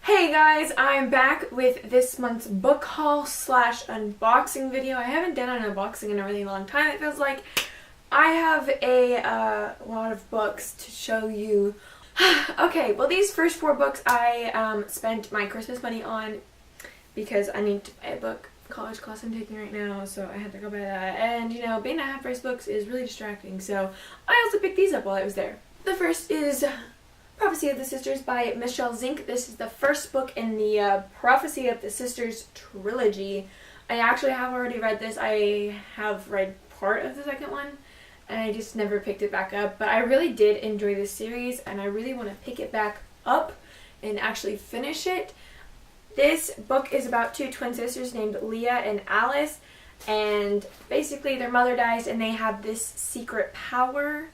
Hey guys, I'm back with this month's book haul slash unboxing video. I haven't done an unboxing in a really long time, it feels like. I have a lot of books to show you. Okay, well these first four books I spent my Christmas money on because I need to buy a book. College class I'm taking right now, so I had to go buy that. And you know, being at half price books is really distracting, so I also picked these up while I was there. The first is Prophecy of the Sisters by Michelle Zink. This is the first book in the Prophecy of the Sisters trilogy. I actually have already read this. I have read part of the second one, and I just never picked it back up. But I really did enjoy this series, and I really want to pick it back up and actually finish it. This book is about two twin sisters named Leah and Alice, and basically their mother dies, and they have this secret power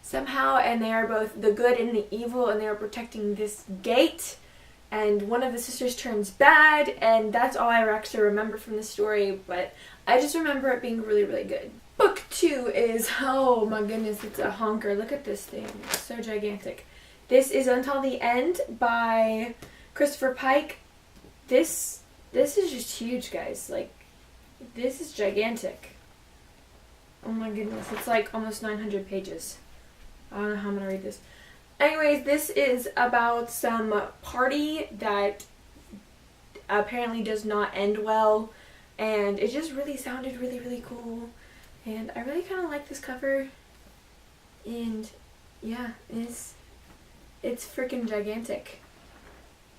somehow, and they are both the good and the evil, and they are protecting this gate, and one of the sisters turns bad, and that's all I actually remember from the story, but I just remember it being really, really good. Book 2 is, oh my goodness, it's a honker. Look at this thing. It's so gigantic. This is Until the End by Christopher Pike. This is just huge, guys. Like, this is gigantic. Oh my goodness, it's like almost 900 pages. I don't know how I'm going to read this. Anyways, this is about some party that apparently does not end well, and it just really sounded really, really cool, and I really kind of like this cover, and yeah, it's freaking gigantic.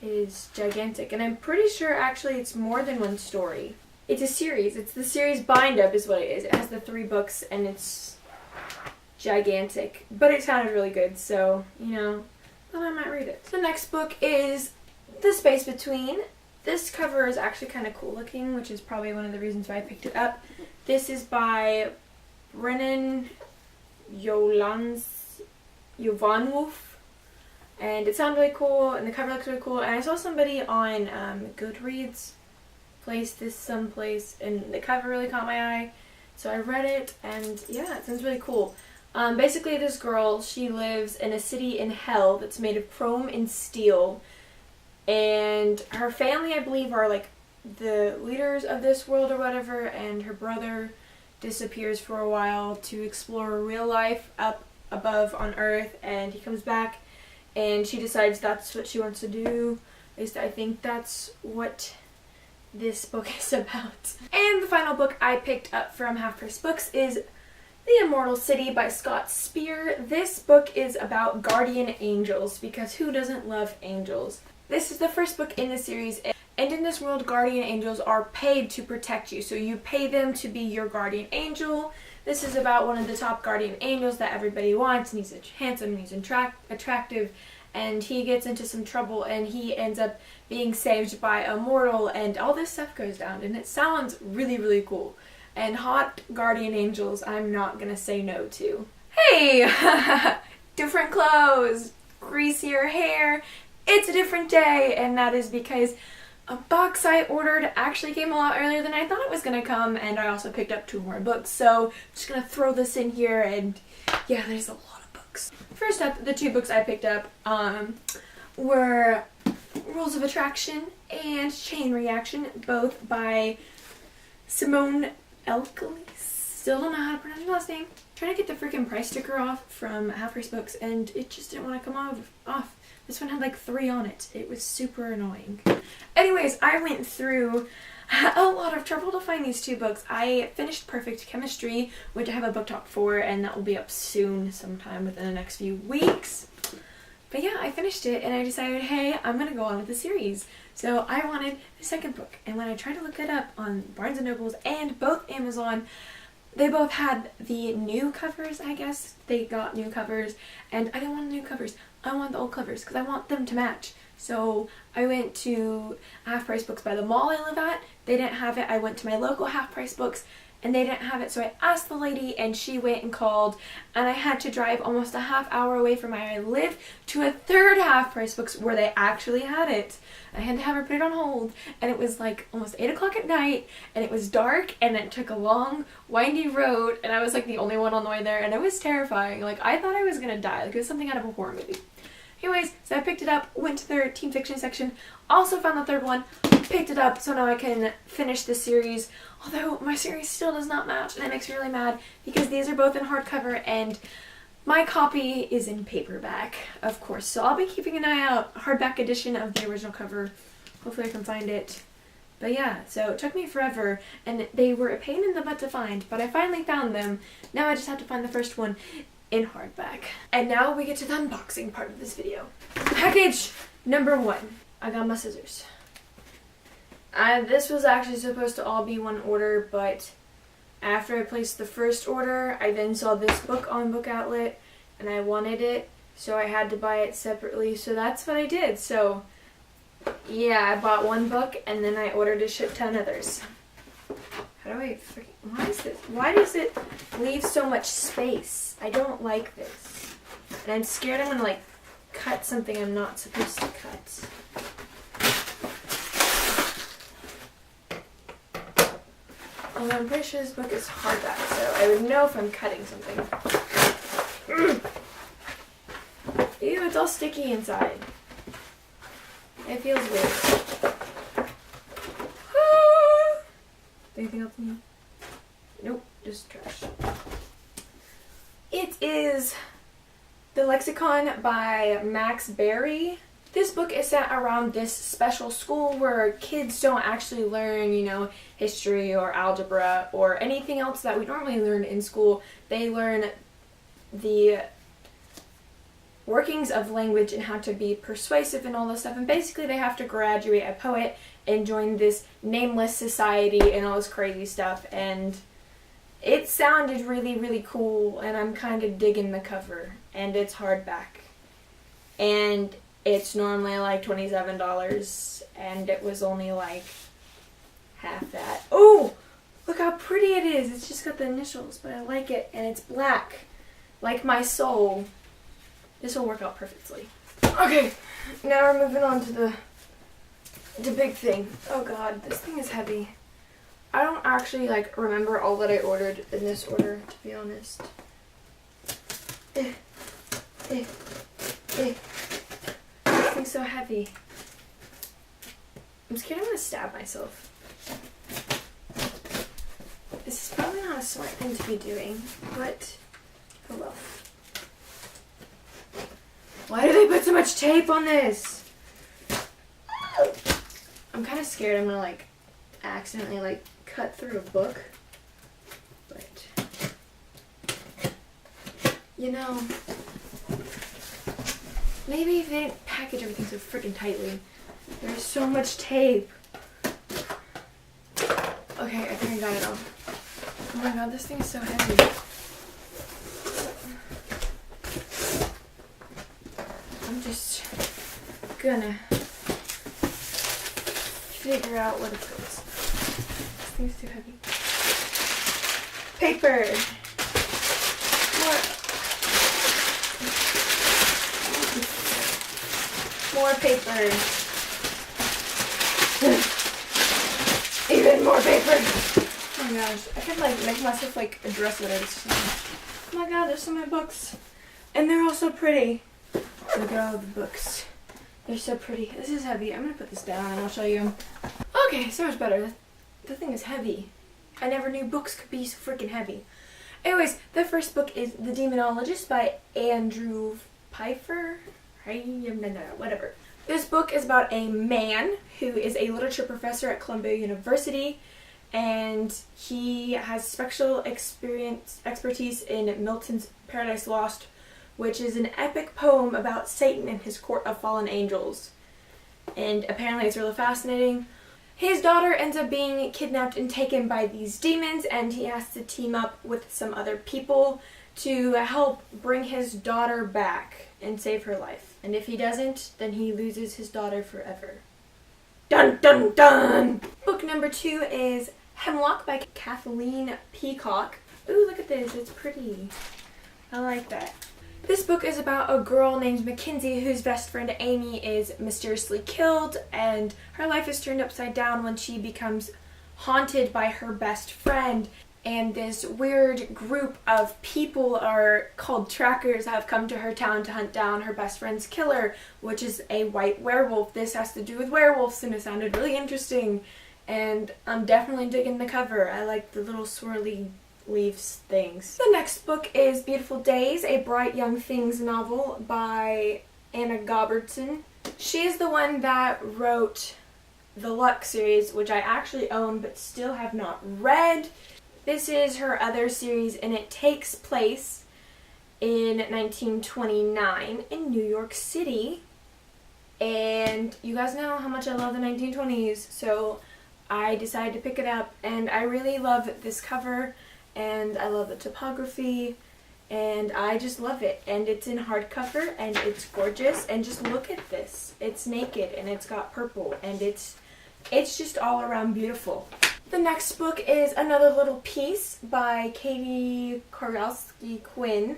It is gigantic, and I'm pretty sure actually it's more than one story. It's a series. It's the series Bind Up is what it is. It has the 3 books, and it's gigantic, but it sounded really good, so you know, then I might read it. The next book is The Space Between. This cover is actually kind of cool looking, which is probably one of the reasons why I picked it up. This is by Brennan Jovanov, and it sounds really cool, and the cover looks really cool. And I saw somebody on Goodreads place this someplace, and the cover really caught my eye, so I read it, and yeah, it sounds really cool. Basically, this girl, she lives in a city in hell that's made of chrome and steel, and her family, I believe, are like the leaders of this world or whatever, and her brother disappears for a while to explore real life up above on Earth, and he comes back, and she decides that's what she wants to do. At least I think that's what this book is about. And the final book I picked up from Half Price Books is The Immortal City by Scott Speer. This book is about guardian angels, because who doesn't love angels? This is the first book in the series, and in this world, guardian angels are paid to protect you. So you pay them to be your guardian angel. This is about one of the top guardian angels that everybody wants, and he's handsome, and he's attractive, and he gets into some trouble, and he ends up being saved by a mortal, and all this stuff goes down, and it sounds really, really cool. And hot guardian angels, I'm not gonna say no to. Hey! Different clothes, greasier hair. It's a different day, and that is because a box I ordered actually came a lot earlier than I thought it was gonna come, and I also picked up 2 more books, so I'm just gonna throw this in here, and yeah, there's a lot of books. First up, the 2 books I picked up were Rules of Attraction and Chain Reaction, both by Simone Elkelis. Still don't know how to pronounce your last name. Trying to get the freaking price sticker off from Half Price Books, and it just didn't want to come off. This one had like 3 on it. It was super annoying. Anyways, I went through a lot of trouble to find these 2 books. I finished Perfect Chemistry, which I have a book talk for, and that will be up soon, sometime within the next few weeks. But yeah, I finished it, and I decided, hey, I'm going to go on with the series. So I wanted the second book, and when I tried to look it up on Barnes & Nobles and both Amazon, they both had the new covers, I guess. They got new covers, and I didn't want the new covers. I want the old covers, because I want them to match. So I went to Half Price Books by the mall I live at. They didn't have it. I went to my local Half Price Books, and they didn't have it, so I asked the lady, and she went and called, and I had to drive almost a half-hour away from where I live to a third Half Price Books where they actually had it. I had to have her put it on hold, and it was like almost 8 o'clock at night, and it was dark, and it took a long, windy road, and I was like the only one on the way there, and it was terrifying. Like, I thought I was gonna die. Like, it was something out of a horror movie. Anyways, so I picked it up, went to their teen fiction section, also found the third one, picked it up, so now I can finish this series. Although my series still does not match, and that makes me really mad because these are both in hardcover and my copy is in paperback, of course. So I'll be keeping an eye out, hardback edition of the original cover. Hopefully I can find it. But yeah, so it took me forever, and they were a pain in the butt to find, but I finally found them. Now I just have to find the first one in hardback. And now we get to the unboxing part of this video. Package number 1. I got my scissors. This was actually supposed to all be one order, but after I placed the first order, I then saw this book on Book Outlet, and I wanted it, so I had to buy it separately, so that's what I did. So yeah, I bought one book, and then I ordered a shit ton others. How do I freaking... Why is this? Why does it leave so much space? I don't like this. And I'm scared I'm gonna, like, cut something I'm not supposed to cut. Although I'm pretty sure this book is hardback, so I would know if I'm cutting something. Ew, it's all sticky inside. It feels weird. Anything else in here? Nope, just trash. It is The Lexicon by Max Berry. This book is set around this special school where kids don't actually learn, you know, history or algebra or anything else that we normally learn in school. They learn the workings of language and how to be persuasive and all this stuff. And basically they have to graduate a poet and join this nameless society and all this crazy stuff. And it sounded really, really cool, and I'm kind of digging the cover. And it's hardback. And it's normally like $27, and it was only like half that. Oh, look how pretty it is. It's just got the initials, but I like it, and it's black, like my soul. This will work out perfectly. Okay, now we're moving on to the big thing. Oh god, this thing is heavy. I don't actually like remember all that I ordered in this order, to be honest. This thing's so heavy. I'm scared I'm gonna stab myself. This is probably not a smart thing to be doing, but oh well. Why do they put so much tape on this? I'm kind of scared I'm gonna like accidentally like cut through a book, but you know, maybe if they didn't package everything so freaking tightly. There's so much tape. Okay, I think I got it all. Oh my god, this thing is so heavy. I'm just gonna figure out what it goes. This thing's too heavy. Paper! More paper. Even more paper. Oh my gosh, I could like make myself like address letters. Oh my god, there's so many books. And they're all so pretty. Look at all the books. They're so pretty. This is heavy. I'm gonna put this down and I'll show you. Okay, so much better. The thing is heavy. I never knew books could be so freaking heavy. Anyways, the first book is The Demonologist by Andrew Pfeiffer. Whatever. This book is about a man who is a literature professor at Columbia University, and he has special expertise in Milton's Paradise Lost, which is an epic poem about Satan and his court of fallen angels. And apparently it's really fascinating. His daughter ends up being kidnapped and taken by these demons, and he has to team up with some other people to help bring his daughter back and save her life. And if he doesn't, then he loses his daughter forever. Dun dun dun! Book number 2 is Hemlock by Kathleen Peacock. Ooh, look at this. It's pretty. I like that. This book is about a girl named Mackenzie whose best friend Amy is mysteriously killed, and her life is turned upside down when she becomes haunted by her best friend. and this weird group of people are called trackers have come to her town to hunt down her best friend's killer, which is a white werewolf. This has to do with werewolves, and it sounded really interesting, and I'm definitely digging the cover. I like the little swirly leaves things. The next book is Beautiful Days, a Bright Young Things novel by Anna Gobertson. She is the one that wrote the Luck series, which I actually own but still have not read. This is her other series, and it takes place in 1929 in New York City. And you guys know how much I love the 1920s, so I decided to pick it up, and I really love this cover, and I love the typography, and I just love it. And it's in hardcover, and it's gorgeous, and just look at this. It's naked, and it's got purple, and it's just all around beautiful. The next book is Another Little Piece by Katie Koralski Quinn,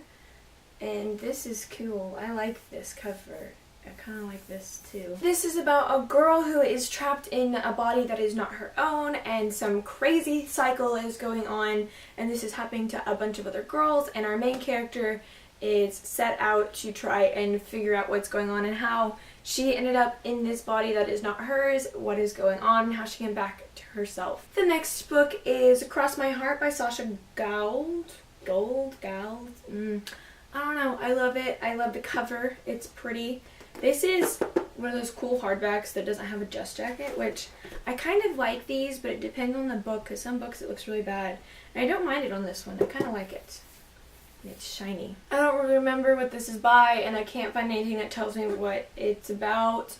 and this is cool. I like this cover. I kind of like this too. This is about a girl who is trapped in a body that is not her own, and some crazy cycle is going on, and this is happening to a bunch of other girls, and our main character is set out to try and figure out what's going on and how she ended up in this body that is not hers, what is going on, and how she came back to herself. The next book is Across My Heart by Sasha Gould. I don't know. I love it. I love the cover. It's pretty. This is one of those cool hardbacks that doesn't have a dust jacket, which I kind of like these, but it depends on the book, because some books it looks really bad. And I don't mind it on this one. I kind of like it. It's shiny. I don't really remember what this is by, and I can't find anything that tells me what it's about.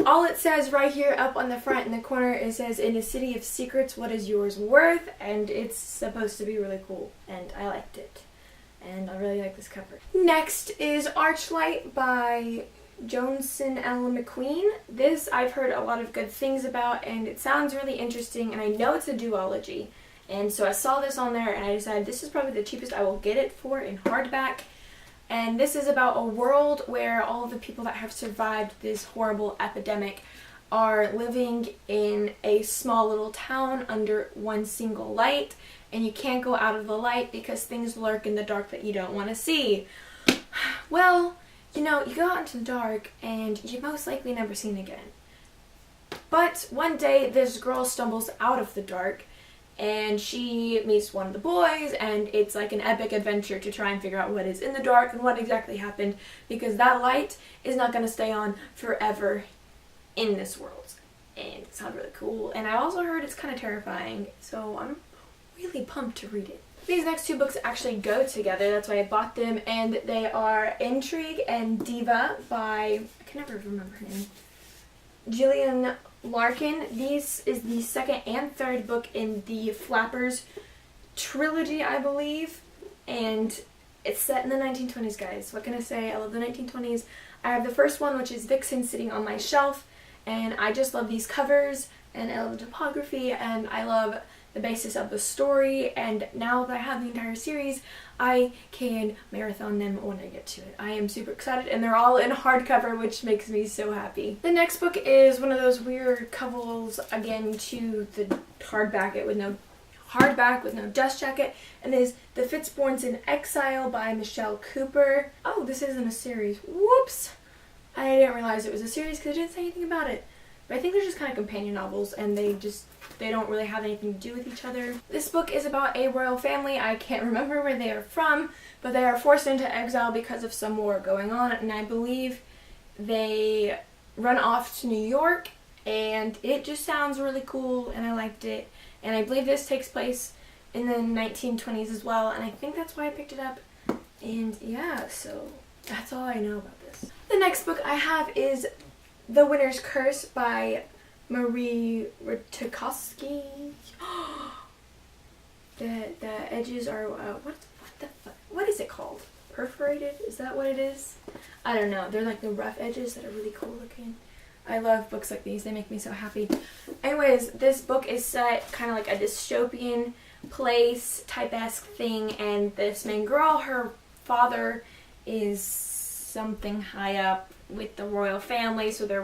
All it says right here up on the front in the corner, it says, "In a city of secrets, what is yours worth?" And it's supposed to be really cool, and I liked it. And I really like this cover. Next is Archlight by Johnson L. McQueen. This I've heard a lot of good things about, and it sounds really interesting, and I know it's a duology. And so I saw this on there, and I decided this is probably the cheapest I will get it for in hardback. And this is about a world where all of the people that have survived this horrible epidemic are living in a small little town under one single light, and you can't go out of the light because things lurk in the dark that you don't want to see. Well, you know, you go out into the dark and you're most likely never seen again. But one day this girl stumbles out of the dark, and she meets one of the boys, and it's like an epic adventure to try and figure out what is in the dark and what exactly happened, because that light is not going to stay on forever in this world. And it sounds really cool, and I also heard it's kind of terrifying, so I'm really pumped to read it. These next two books actually go together, that's why I bought them, and they are Intrigue and Diva by, I can never remember her name, Gillian Larkin. This is the second and third book in the Flappers trilogy, I believe, and it's set in the 1920s, guys. What can I say? I love the 1920s. I have the first one, which is Vixen, sitting on my shelf, and I just love these covers, and I love the typography, and I love the basis of the story, and now that I have the entire series, I can marathon them when I get to it. I am super excited, and they're all in hardcover, which makes me so happy. The next book is one of those weird covers again to the hardback with no dust jacket, and is The Fitzborns in Exile by Michelle Cooper. Oh, this isn't a series. Whoops! I didn't realize it was a series because it didn't say anything about it. But I think they're just kind of companion novels, and they don't really have anything to do with each other. This book is about a royal family. I can't remember where they are from, but they are forced into exile because of some war going on, and I believe they run off to New York, and it just sounds really cool, and I liked it. And I believe this takes place in the 1920s as well, and I think that's why I picked it up. And yeah, so that's all I know about this. The next book I have is The Winter's Curse by Marie Rutkowski. The edges are, what is it called? Perforated? Is that what it is? I don't know. They're like the rough edges that are really cool looking. I love books like these. They make me so happy. Anyways, this book is set kind of like a dystopian place type-esque thing, and this main girl, her father is something high up with the royal family, so they're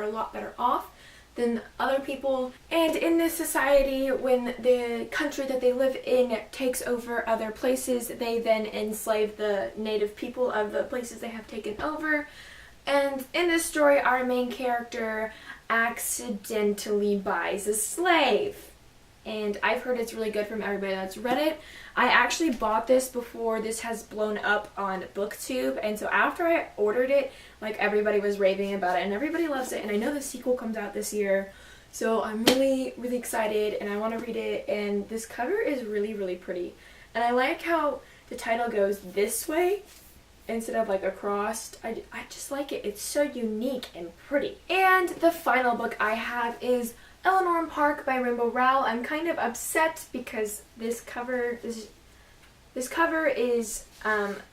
a lot better off. than other people. And in this society, when the country that they live in takes over other places, they then enslave the native people of the places they have taken over. And in this story, our main character accidentally buys a slave. And I've heard it's really good from everybody that's read it. I actually bought this before this has blown up on BookTube, and so after I ordered it, like, everybody was raving about it and everybody loves it, and I know the sequel comes out this year, so I'm really excited and I want to read it. And this cover is really pretty, and I like how the title goes this way instead of like across. I just like it. It's so unique and pretty. And the final book I have is Eleanor and Park by Rainbow Rowell. I'm kind of upset because this cover is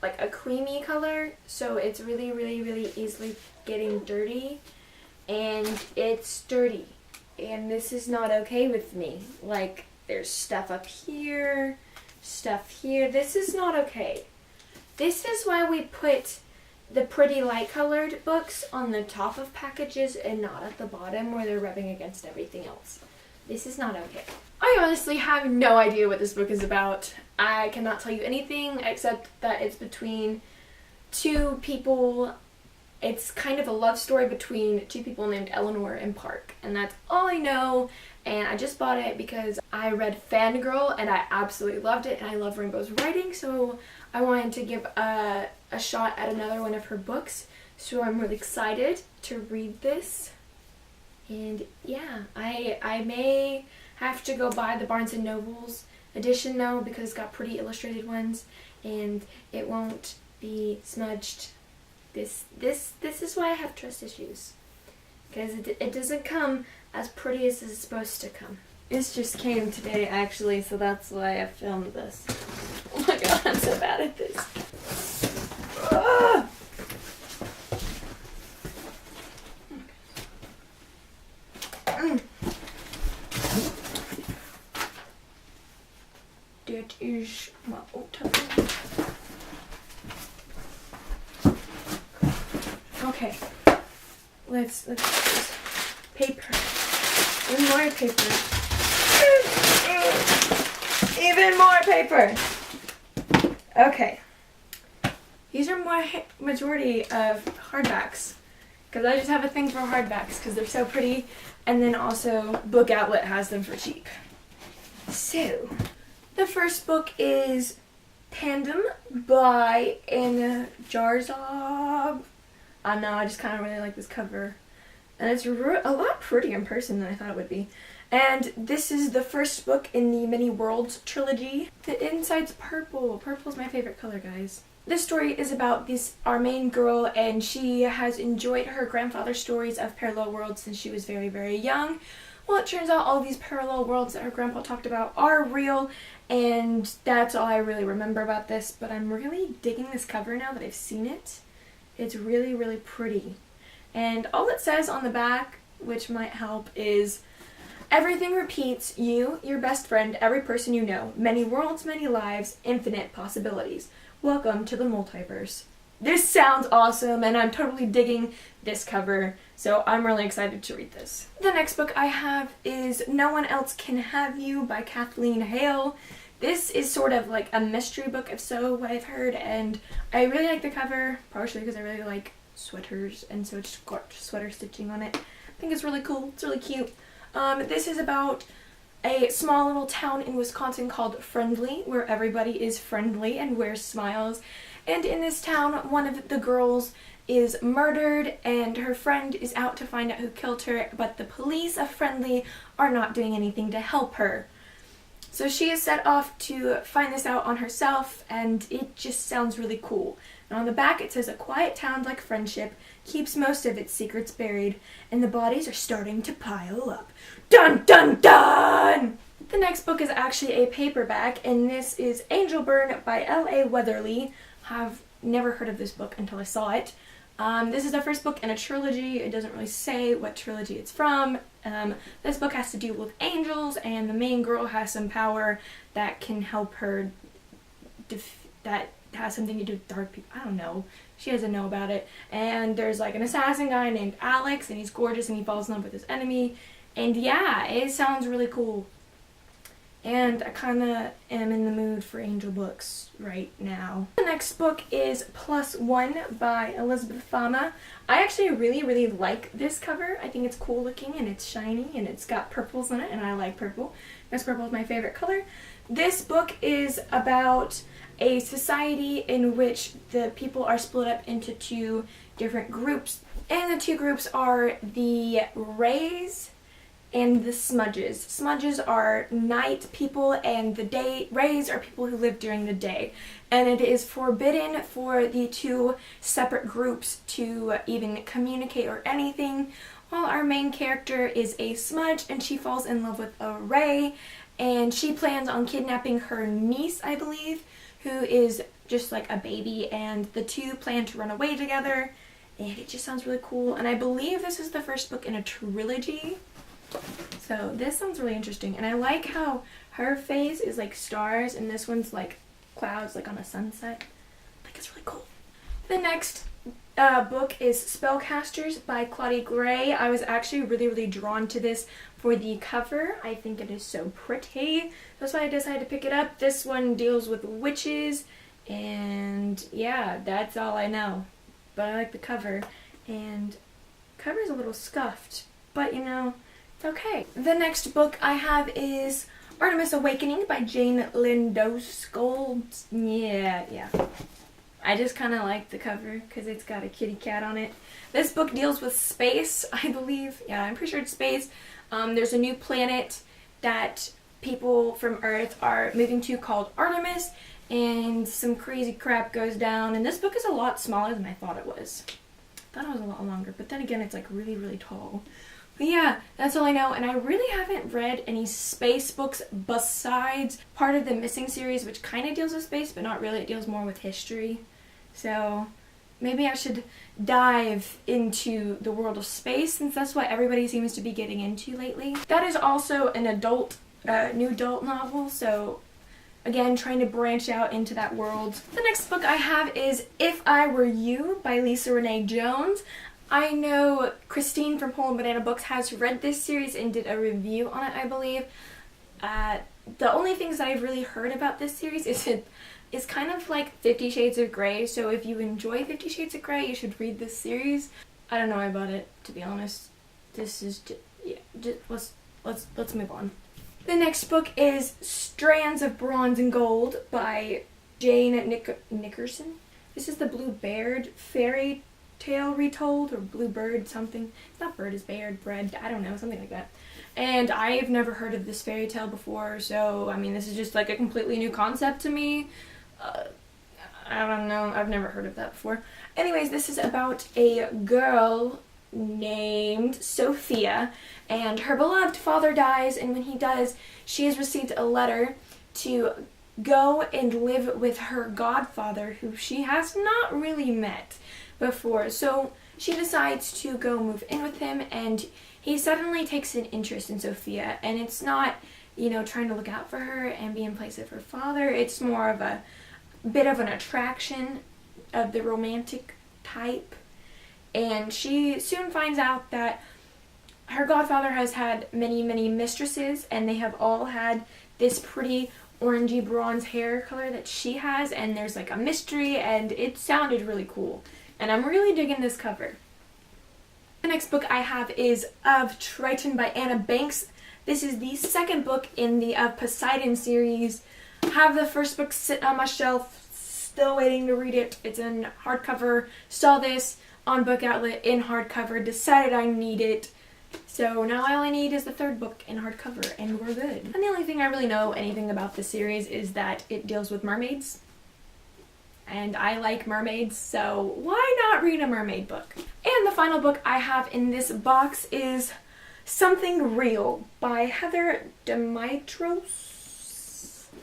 like a creamy color, so it's really easily getting dirty, and it's dirty, and this is not okay with me. Like, there's stuff up here, stuff here. This is not okay. This is why we put the pretty light colored books on the top of packages and not at the bottom where they're rubbing against everything else. This is not okay. I honestly have no idea what this book is about. I cannot tell you anything except that it's between two people. It's kind of a love story between two people named Eleanor and Park, and that's all I know. And I just bought it because I read Fangirl and I absolutely loved it, and I love Rainbow's writing, so I wanted to give a shot at another one of her books. So I'm really excited to read this. And yeah, I may have to go buy the Barnes & Noble's edition though, because it's got pretty illustrated ones and it won't be smudged. This is why I have trust issues, because it doesn't come as pretty as it's supposed to come. This just came today actually, so that's why I filmed this. Oh my god, I'm so bad at this. Ah! That is my old time. Okay, let's do this. Paper. And more paper. Even more paper. Okay. These are my majority of hardbacks, because I just have a thing for hardbacks because they're so pretty, and then also Book Outlet has them for cheap. So, the first book is Tandem by Anna Jarzab. I don't know, I just kind of really like this cover. And it's a lot prettier in person than I thought it would be. And this is the first book in the Many Worlds trilogy. The inside's purple. Purple's my favorite color, guys. This story is about our main girl, and she has enjoyed her grandfather's stories of parallel worlds since she was very young. Well, it turns out all these parallel worlds that her grandpa talked about are real, and that's all I really remember about this. But I'm really digging this cover now that I've seen it. It's really pretty. And all it says on the back, which might help, is everything repeats: you, your best friend, every person you know, many worlds, many lives, infinite possibilities. Welcome to the multiverse. This sounds awesome, and I'm totally digging this cover, so I'm really excited to read this. The next book I have is No One Else Can Have You by Kathleen Hale. This is sort of like a mystery book, if so, what I've heard, and I really like the cover, partially because I really like sweaters, and so it's got sweater stitching on it. I think it's really cool. It's really cute. This is about a small little town in Wisconsin called Friendly, where everybody is friendly and wears smiles. And in this town, one of the girls is murdered, and her friend is out to find out who killed her, but the police of Friendly are not doing anything to help her. So she is set off to find this out on herself, and it just sounds really cool. And on the back it says, a quiet town like Friendship keeps most of its secrets buried, and the bodies are starting to pile up. Dun dun dun! The next book is actually a paperback, and this is Angel Burn by L.A. Weatherly. I've never heard of this book until I saw it. This is the first book in a trilogy. It doesn't really say what trilogy it's from. This book has to do with angels, and the main girl has some power that can help her has something to do with dark people. I don't know. She doesn't know about it. And there's like an assassin guy named Alex, and he's gorgeous, and he falls in love with his enemy. And yeah, it sounds really cool. And I kind of am in the mood for angel books right now. The next book is Plus One by Elizabeth Fama. I actually really like this cover. I think it's cool looking, and it's shiny, and it's got purples in it, and I like purple. Because purple is my favorite color. This book is about a society in which the people are split up into two different groups. And the two groups are the Rays and the Smudges. Smudges are night people, and the Rays are people who live during the day. And it is forbidden for the two separate groups to even communicate or anything. Well, our main character is a Smudge, and she falls in love with a Ray, and she plans on kidnapping her niece, I believe, who is just like a baby, and the two plan to run away together, and it just sounds really cool. And I believe this is the first book in a trilogy. So this sounds really interesting, and I like how her face is like stars and this one's like clouds, like on a sunset. I think it's really cool. The next book is Spellcasters by Claudia Gray. I was actually really drawn to this for the cover. I think it is so pretty. That's why I decided to pick it up. This one deals with witches, and yeah, that's all I know. But I like the cover, and the cover is a little scuffed, but you know, it's okay. The next book I have is Artemis Awakening by Jane Lindoscold. Yeah. I just kind of like the cover because it's got a kitty cat on it. This book deals with space, I believe. Yeah, I'm pretty sure it's space. There's a new planet that people from Earth are moving to called Artemis, and some crazy crap goes down. And this book is a lot smaller than I thought it was. I thought it was a lot longer, but then again, it's like really tall. But yeah, that's all I know, and I really haven't read any space books besides part of the Missing series, which kind of deals with space, but not really. It deals more with history. So maybe I should dive into the world of space, since that's what everybody seems to be getting into lately. That is also an new adult novel, so again, trying to branch out into that world. The next book I have is If I Were You by Lisa Renee Jones. I know Christine from Poland Banana Books has read this series and did a review on it, I believe. The only things that I've really heard about this series is it's kind of like 50 Shades of Grey, so if you enjoy 50 Shades of Grey, you should read this series. I don't know about it, to be honest. This is let's move on. The next book is Strands of Bronze and Gold by Jane Nickerson. This is the Blue Baird fairy tale retold, or Blue Bird something. It's not bird, it's Baird, bread, I don't know, something like that. And I've never heard of this fairy tale before, so I mean, this is just like a completely new concept to me. I don't know, I've never heard of that before. Anyways, this is about a girl named Sophia, and her beloved father dies, and when he does, she has received a letter to go and live with her godfather, who she has not really met before. So she decides to go move in with him, and he suddenly takes an interest in Sophia, and it's not, you know, trying to look out for her and be in place of her father. It's more of a bit of an attraction of the romantic type. And she soon finds out that her godfather has had many mistresses, and they have all had this pretty orangey bronze hair color that she has, and there's like a mystery, and it sounded really cool. And I'm really digging this cover. The next book I have is Of Triton by Anna Banks. This is the second book in the Of Poseidon series. I have the first book sitting on my shelf, still waiting to read it. It's in hardcover. Saw this on Book Outlet in hardcover, decided I need it. So now all I need is the third book in hardcover, and we're good. And the only thing I really know anything about this series is that it deals with mermaids. And I like mermaids, so why not read a mermaid book? And the final book I have in this box is Something Real by Heather Demetrios.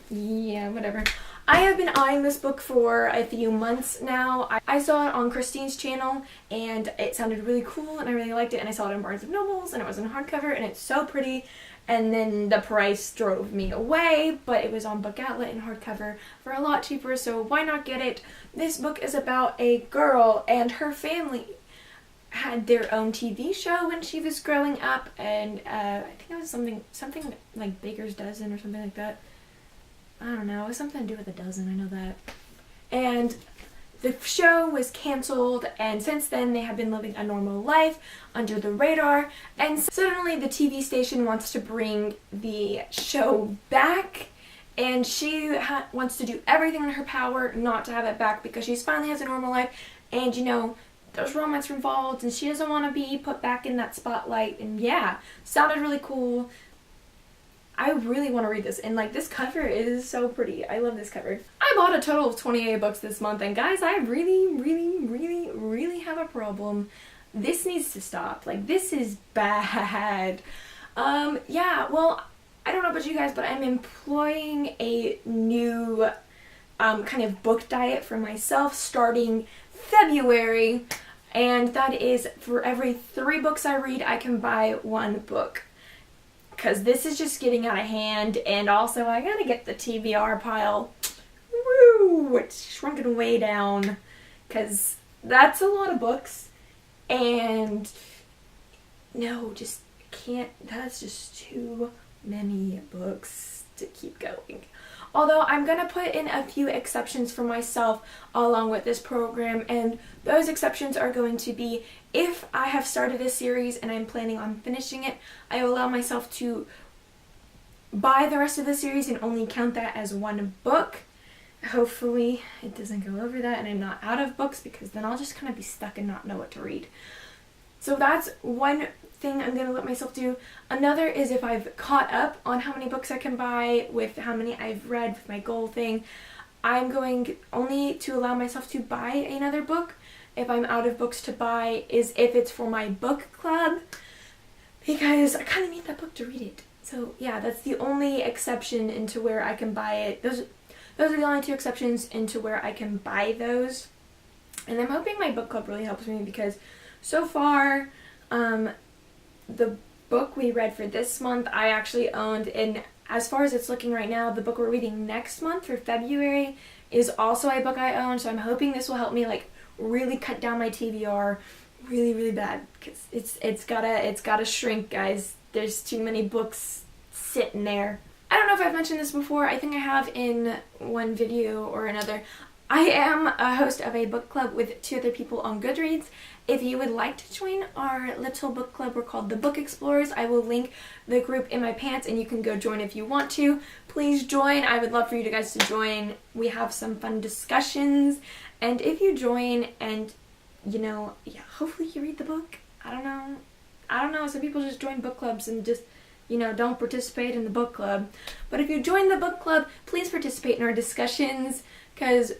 Yeah, whatever. I have been eyeing this book for a few months now. I saw it on Christine's channel and it sounded really cool and I really liked it, and I saw it in Barnes & Nobles and it was in hardcover and it's so pretty, and then the price drove me away, but it was on Book Outlet in hardcover for a lot cheaper, so why not get it? This book is about a girl and her family had their own TV show when she was growing up, and I think it was something like Baker's Dozen or something like that. I don't know, it was something to do with a dozen, I know that. And the show was cancelled, and since then they have been living a normal life under the radar, and suddenly the TV station wants to bring the show back, and she wants to do everything in her power not to have it back because she finally has a normal life, and you know, there's romance involved and she doesn't want to be put back in that spotlight. And yeah, sounded really cool. I really want to read this, and like, this cover is so pretty. I love this cover. I bought a total of 28 books this month, and guys, I really have a problem. This needs to stop. Like, this is bad. Yeah, well, I don't know about you guys, but I'm employing a new kind of book diet for myself starting February, and that is for every 3 books I read, I can buy 1 book. Because this is just getting out of hand, and also I gotta get the TBR pile, woo, it's shrunken way down, because that's a lot of books, and no, just can't, that's just too many books to keep going. Although I'm gonna put in a few exceptions for myself along with this program, and those exceptions are going to be, if I have started a series and I'm planning on finishing it, I will allow myself to buy the rest of the series and only count that as 1 book. Hopefully it doesn't go over that and I'm not out of books, because then I'll just kind of be stuck and not know what to read. So that's one thing I'm going to let myself do. Another is if I've caught up on how many books I can buy with how many I've read with my goal thing, I'm going only to allow myself to buy another book if I'm out of books to buy is if it's for my book club, because I kind of need that book to read it. So yeah, that's the only exception into where I can buy it. Those are the only 2 exceptions into where I can buy those. And I'm hoping my book club really helps me, because so far, the book we read for this month I actually owned, and as far as it's looking right now, the book we're reading next month for February is also a book I own, so I'm hoping this will help me like really cut down my TBR really bad, because it's gotta shrink, guys. There's too many books sitting there. I don't know if I've mentioned this before, I think I have in one video or another. I am a host of a book club with 2 other people on Goodreads. If you would like to join our little book club, we're called the Book Explorers. I will link the group in my pants and you can go join if you want to. Please join. I would love for you guys to join. We have some fun discussions, and if you join and, you know, yeah, hopefully you read the book. I don't know, some people just join book clubs and just, you know, don't participate in the book club. But if you join the book club, please participate in our discussions, because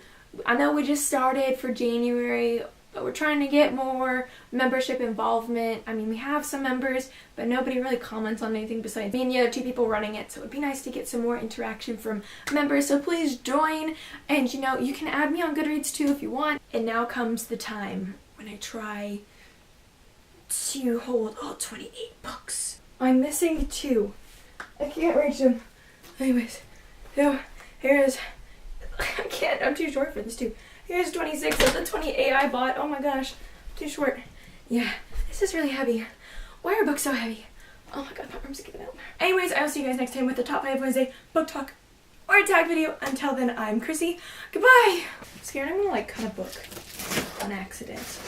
I know we just started for January, but we're trying to get more membership involvement. I mean, we have some members, but nobody really comments on anything besides me and the other 2 people running it, so it'd be nice to get some more interaction from members, so please join. And you know, you can add me on Goodreads too if you want. And now comes the time when I try to hold all 28 books. I'm missing 2. I can't reach them. Anyways, so here's, I can't, I'm too short for this too. Here's 26 of the 28 I bought. Oh my gosh, too short. Yeah, this is really heavy. Why are books so heavy? Oh my god, my arms are giving out. Anyways, I will see you guys next time with the Top 5 Wednesday book talk or tag video. Until then, I'm Chrissy. Goodbye! I'm scared I'm gonna like cut a book on accident.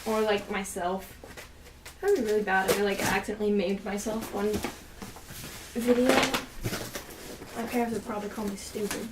Or like myself. That would be really bad if I like accidentally made myself one video. My parents would probably call me stupid.